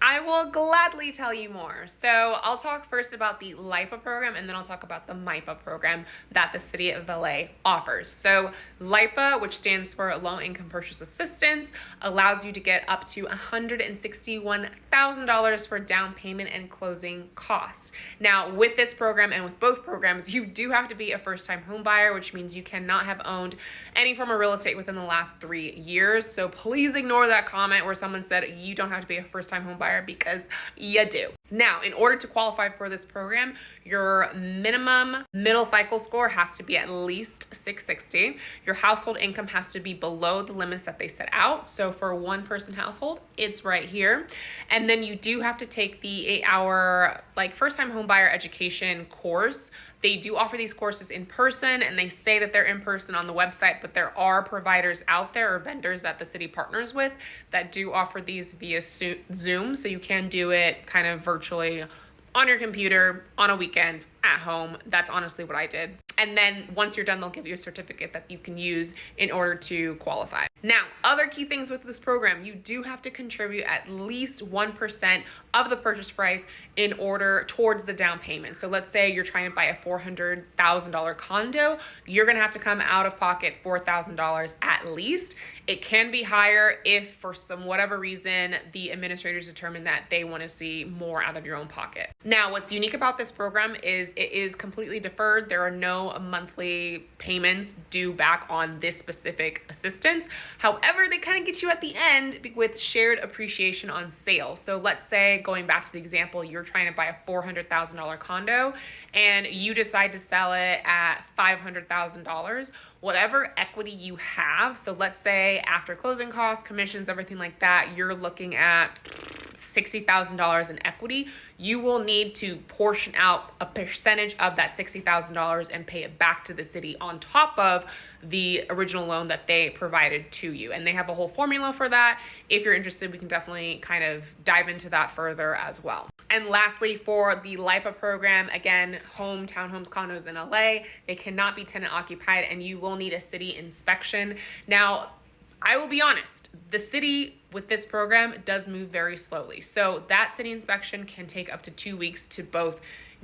I will gladly tell you more. So I'll talk first about the LIPA program, and then I'll talk about the MIPA program that the city of LA offers. So LIPA, which stands for Low Income Purchase Assistance, allows you to get up to $161,000 for down payment and closing costs. Now, with this program and with both programs, you do have to be a first-time home buyer, which means you cannot have owned any form of real estate within the last 3 years. So please ignore that comment where someone said you don't have to be a first-time home buyer, because you do. Now, in order to qualify for this program, your minimum middle FICO score has to be at least 660. Your household income has to be below the limits that they set out. So for a one-person household, it's right here. And then you do have to take the 8-hour first-time home buyer education course. They do offer these courses in person, and they say that they're in person on the website, but there are providers out there or vendors that the city partners with that do offer these via Zoom. So you can do it kind of virtually on your computer on a weekend at home. That's honestly what I did. And then once you're done, they'll give you a certificate that you can use in order to qualify. Now, other key things with this program, you do have to contribute at least 1% of the purchase price in order towards the down payment. So let's say you're trying to buy a $400,000 condo, you're gonna have to come out of pocket $4,000 at least. It can be higher if for some whatever reason the administrators determine that they want to see more out of your own pocket. Now, what's unique about this program is it is completely deferred. There are no monthly payments due back on this specific assistance. However, they kind of get you at the end with shared appreciation on sale. So let's say, going back to the example, you're trying to buy a $400,000 condo and you decide to sell it at $500,000. Whatever equity you have, so let's say after closing costs, commissions, everything like that, you're looking at $60,000 in equity, you will need to portion out a percentage of that $60,000 and pay it back to the city on top of the original loan that they provided to you. And they have a whole formula for that. If you're interested, we can definitely kind of dive into that further as well. And lastly, for the LIPA program, again, townhomes, condos in LA, they cannot be tenant occupied, and you will need a city inspection. Now, I will be honest, the city with this program does move very slowly. So that city inspection can take up to 2 weeks to both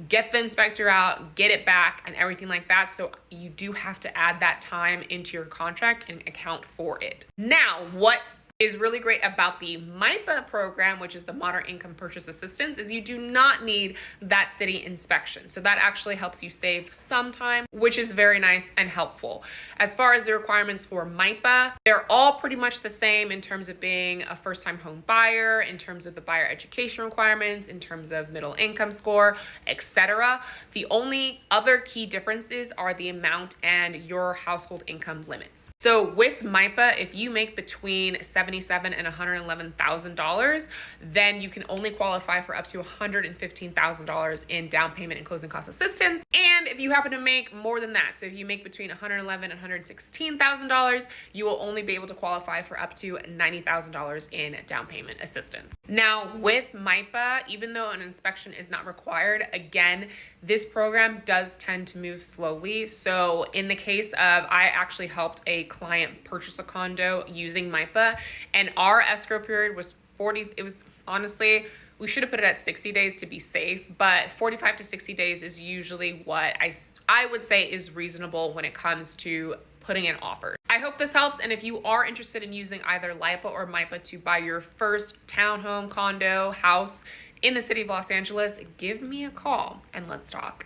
get the inspector out, get it back, and everything like that. So you do have to add that time into your contract and account for it. Now, what is really great about the MIPA program, which is the Moderate Income Purchase Assistance, is you do not need that city inspection. So that actually helps you save some time, which is very nice and helpful. As far as the requirements for MIPA, they're all pretty much the same in terms of being a first-time home buyer, in terms of the buyer education requirements, in terms of middle income score, etc. The only other key differences are the amount and your household income limits. So with MIPA, if you make between $77,000 and $111,000, then you can only qualify for up to $115,000 in down payment and closing cost assistance. And if you happen to make more than that, so if you make between $111,000 and $116,000, you will only be able to qualify for up to $90,000 in down payment assistance. Now, with MIPA, even though an inspection is not required, again, this program does tend to move slowly. So in the case of, I actually helped a client purchase a condo using MIPA, and our escrow period was 40. It was honestly, we should have put it at 60 days to be safe, but 45 to 60 days is usually what I would say is reasonable when it comes to putting in offers. I hope this helps, and if you are interested in using either LIPA or MIPA to buy your first townhome, condo, house in the city of Los Angeles, give me a call and let's talk.